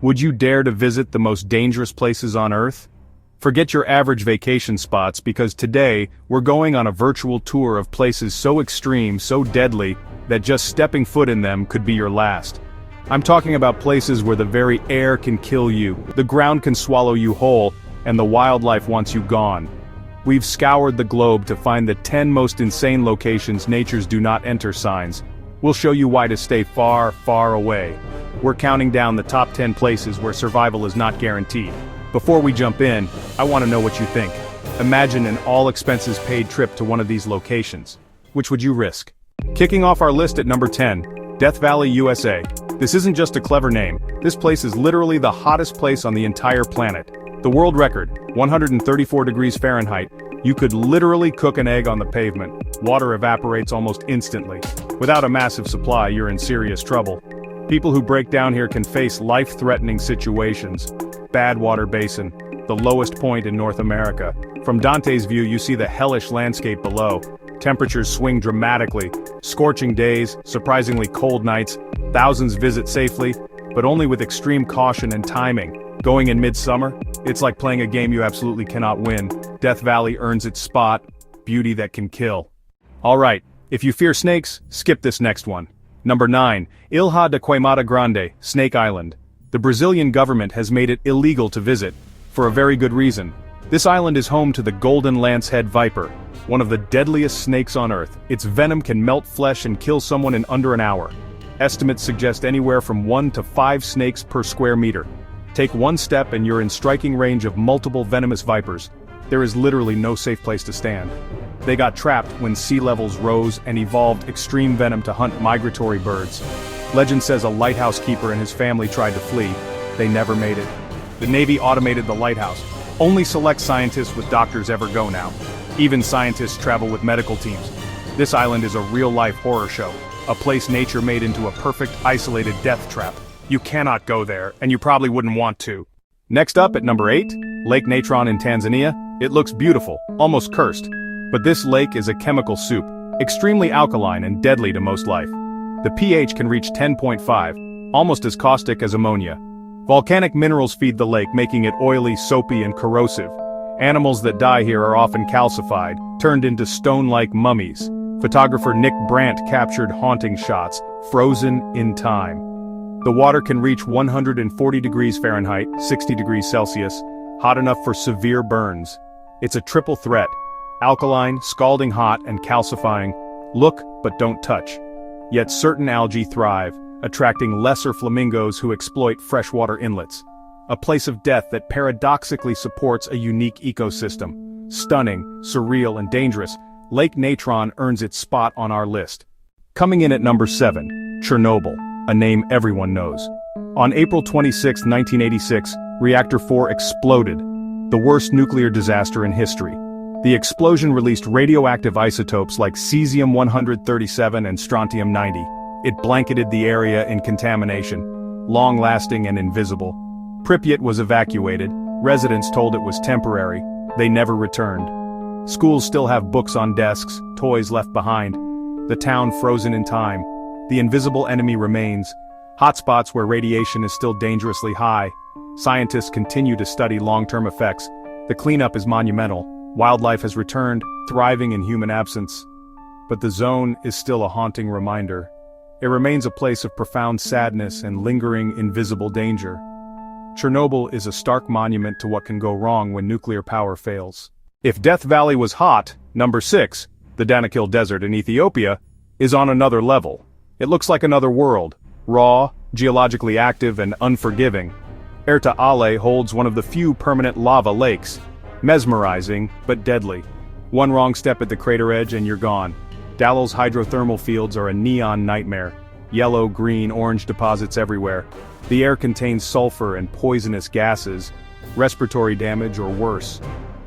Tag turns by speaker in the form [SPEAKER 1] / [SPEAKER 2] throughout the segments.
[SPEAKER 1] Would you dare to visit the most dangerous places on Earth? Forget your average vacation spots because today, we're going on a virtual tour of places so extreme, so deadly, that just stepping foot in them could be your last. I'm talking about places where the very air can kill you, the ground can swallow you whole, and the wildlife wants you gone. We've scoured the globe to find the 10 most insane locations nature's do not enter signs. We'll show you why to stay far, far away. We're counting down the top 10 places where survival is not guaranteed. Before we jump in, I want to know what you think. Imagine an all-expenses-paid trip to one of these locations. Which would you risk? Kicking off our list at number 10, Death Valley, USA. This isn't just a clever name. This place is literally the hottest place on the entire planet. The world record, 134 degrees Fahrenheit. You could literally cook an egg on the pavement. Water evaporates almost instantly. Without a massive supply, you're in serious trouble. People who break down here can face life-threatening situations. Badwater Basin, the lowest point in North America. From Dante's view, you see the hellish landscape below. Temperatures swing dramatically. Scorching days, surprisingly cold nights. Thousands visit safely, but only with extreme caution and timing. Going in midsummer, it's like playing a game you absolutely cannot win. Death Valley earns its spot, beauty that can kill. Alright, if you fear snakes, skip this next one. Number 9, Ilha de Queimada Grande, Snake Island. The Brazilian government has made it illegal to visit, for a very good reason. This island is home to the golden lancehead viper, one of the deadliest snakes on Earth. Its venom can melt flesh and kill someone in under an hour. Estimates suggest anywhere from 1 to 5 snakes per square meter. Take one step and you're in striking range of multiple venomous vipers. There is literally no safe place to stand. They got trapped when sea levels rose and evolved extreme venom to hunt migratory birds. Legend says a lighthouse keeper and his family tried to flee. They never made it. The Navy automated the lighthouse. Only select scientists with doctors ever go now. Even scientists travel with medical teams. This island is a real-life horror show. A place nature made into a perfect, isolated death trap. You cannot go there, and you probably wouldn't want to. Next up at number 8, Lake Natron in Tanzania. It looks beautiful, almost cursed. But this lake is a chemical soup, extremely alkaline and deadly to most life. The pH can reach 10.5, almost as caustic as ammonia. Volcanic minerals feed the lake, making it oily, soapy, and corrosive. Animals that die here are often calcified, turned into stone-like mummies. Photographer Nick Brandt captured haunting shots, frozen in time. The water can reach 140 degrees Fahrenheit, 60 degrees Celsius, hot enough for severe burns. It's a triple threat: alkaline, scalding hot, and calcifying. Look, but don't touch. Yet certain algae thrive, attracting lesser flamingos who exploit freshwater inlets. A place of death that paradoxically supports a unique ecosystem. Stunning, surreal, and dangerous, Lake Natron earns its spot on our list. Coming in at number 7, Chernobyl, a name everyone knows. On April 26, 1986, Reactor 4 exploded, the worst nuclear disaster in history. The explosion released radioactive isotopes like cesium-137 and strontium-90. It blanketed the area in contamination, long-lasting and invisible. Pripyat was evacuated. Residents told it was temporary. They never returned. Schools still have books on desks, toys left behind. The town frozen in time. The invisible enemy remains. Hotspots where radiation is still dangerously high. Scientists continue to study long-term effects. The cleanup is monumental. Wildlife has returned, thriving in human absence. But the zone is still a haunting reminder. It remains a place of profound sadness and lingering invisible danger. Chernobyl is a stark monument to what can go wrong when nuclear power fails. If Death Valley was hot, number 6, the Danakil Desert in Ethiopia, is on another level. It looks like another world, raw, geologically active, and unforgiving. Erta Ale holds one of the few permanent lava lakes. Mesmerizing, but deadly. One wrong step at the crater edge and you're gone. Dallol's hydrothermal fields are a neon nightmare. Yellow, green, orange deposits everywhere. The air contains sulfur and poisonous gases. Respiratory damage or worse.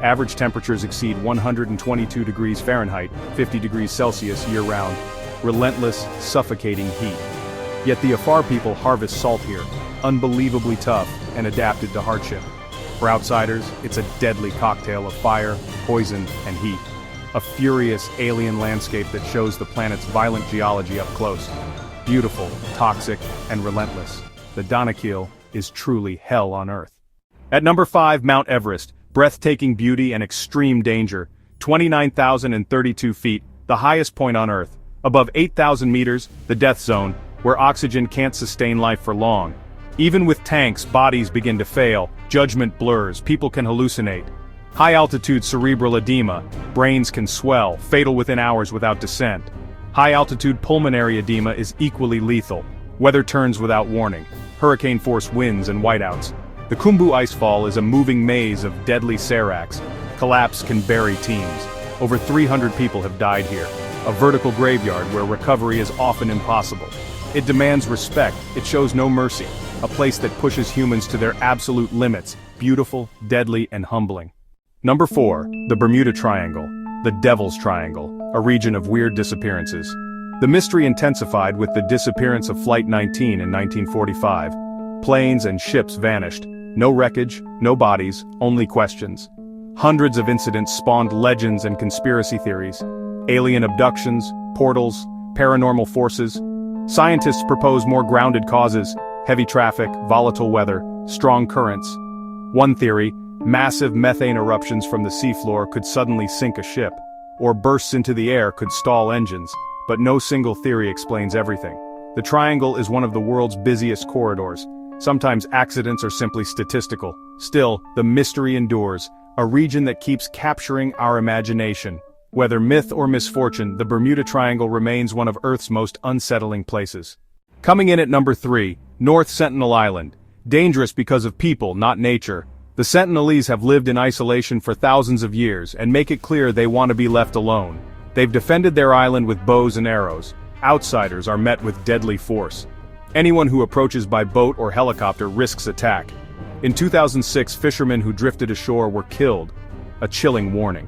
[SPEAKER 1] Average temperatures exceed 122 degrees Fahrenheit, 50 degrees Celsius year-round. Relentless, suffocating heat. Yet the Afar people harvest salt here, unbelievably tough and adapted to hardship. For outsiders, it's a deadly cocktail of fire, poison, and heat. A furious alien landscape that shows the planet's violent geology up close. Beautiful, toxic, and relentless. The Danakil is truly hell on Earth. At number 5, Mount Everest, breathtaking beauty and extreme danger. 29,032 feet, the highest point on Earth. Above 8,000 meters, the death zone, where oxygen can't sustain life for long. Even with tanks, bodies begin to fail, judgment blurs, people can hallucinate. High-altitude cerebral edema, brains can swell, fatal within hours without descent. High-altitude pulmonary edema is equally lethal. Weather turns without warning, hurricane-force winds and whiteouts. The Khumbu icefall is a moving maze of deadly seracs. Collapse can bury teams. Over 300 people have died here. A vertical graveyard where recovery is often impossible. It demands respect, it shows no mercy. A place that pushes humans to their absolute limits, beautiful, deadly, and humbling. Number 4, the Bermuda Triangle, the Devil's Triangle, a region of weird disappearances. The mystery intensified with the disappearance of Flight 19 in 1945. Planes and ships vanished. No wreckage, no bodies, only questions. Hundreds of incidents spawned legends and conspiracy theories. Alien abductions, portals, paranormal forces. Scientists propose more grounded causes: heavy traffic, volatile weather, strong currents. One theory, massive methane eruptions from the seafloor could suddenly sink a ship, or bursts into the air could stall engines, but no single theory explains everything. The triangle is one of the world's busiest corridors. Sometimes accidents are simply statistical. Still, the mystery endures, a region that keeps capturing our imagination. Whether myth or misfortune, the Bermuda Triangle remains one of Earth's most unsettling places. Coming in at number 3, North Sentinel Island. Dangerous because of people, not nature. The Sentinelese have lived in isolation for thousands of years and make it clear they want to be left alone. They've defended their island with bows and arrows. Outsiders are met with deadly force. Anyone who approaches by boat or helicopter risks attack. In 2006, fishermen who drifted ashore were killed. A chilling warning.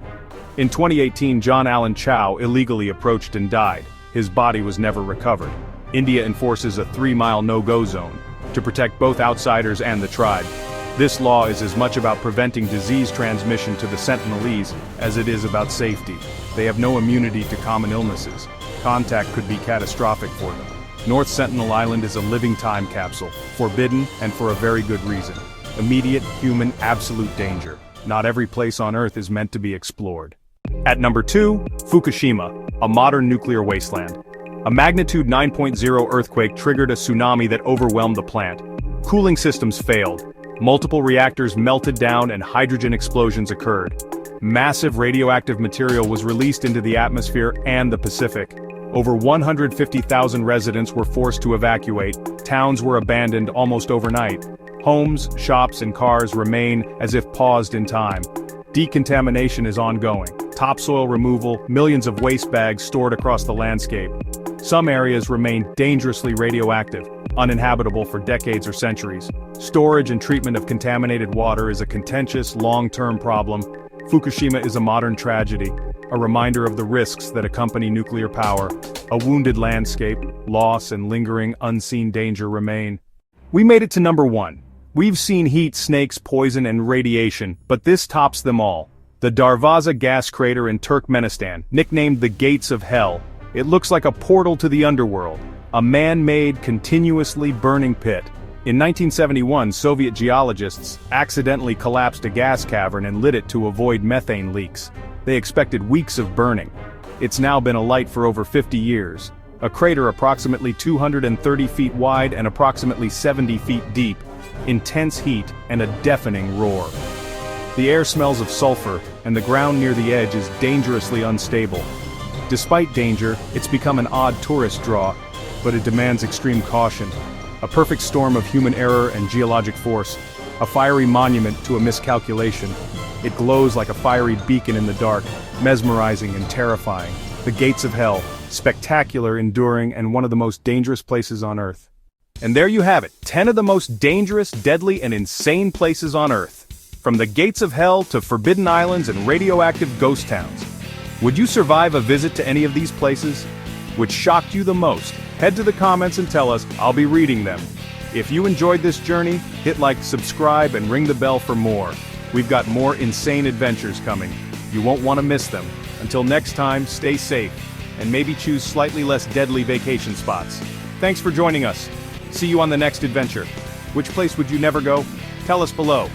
[SPEAKER 1] In 2018, John Allen Chow illegally approached and died. His body was never recovered. India enforces a 3-mile no-go zone to protect both outsiders and the tribe. This law is as much about preventing disease transmission to the Sentinelese as it is about safety. They have no immunity to common illnesses. Contact could be catastrophic for them. North Sentinel Island is a living time capsule, forbidden and for a very good reason. Immediate, human, absolute danger. Not every place on Earth is meant to be explored. At number 2, Fukushima, a modern nuclear wasteland. A magnitude 9.0 earthquake triggered a tsunami that overwhelmed the plant. Cooling systems failed. Multiple reactors melted down and hydrogen explosions occurred. Massive radioactive material was released into the atmosphere and the Pacific. Over 150,000 residents were forced to evacuate. Towns were abandoned almost overnight. Homes, shops, and cars remain as if paused in time. Decontamination is ongoing. Topsoil removal, millions of waste bags stored across the landscape. Some areas remain dangerously radioactive, uninhabitable for decades or centuries. Storage and treatment of contaminated water is a contentious, long-term problem. Fukushima is a modern tragedy, a reminder of the risks that accompany nuclear power. A wounded landscape, loss, and lingering unseen danger remain. We made it to number 1. We've seen heat, snakes, poison, and radiation, but this tops them all. The Darvaza gas crater in Turkmenistan, nicknamed the Gates of Hell. It looks like a portal to the underworld, a man-made, continuously burning pit. In 1971, Soviet geologists accidentally collapsed a gas cavern and lit it to avoid methane leaks. They expected weeks of burning. It's now been alight for over 50 years. A crater approximately 230 feet wide and approximately 70 feet deep. Intense heat and a deafening roar. The air smells of sulfur, and the ground near the edge is dangerously unstable. Despite danger, it's become an odd tourist draw, but it demands extreme caution. A perfect storm of human error and geologic force. A fiery monument to a miscalculation. It glows like a fiery beacon in the dark, mesmerizing and terrifying. The Gates of Hell, spectacular, enduring, and one of the most dangerous places on Earth. And there you have it, 10 of the most dangerous, deadly, and insane places on Earth. From the Gates of Hell to forbidden islands and radioactive ghost towns. Would you survive a visit to any of these places? Which shocked you the most? Head to the comments and tell us, I'll be reading them. If you enjoyed this journey, hit like, subscribe, and ring the bell for more. We've got more insane adventures coming. You won't want to miss them. Until next time, stay safe, and maybe choose slightly less deadly vacation spots. Thanks for joining us. See you on the next adventure. Which place would you never go? Tell us below.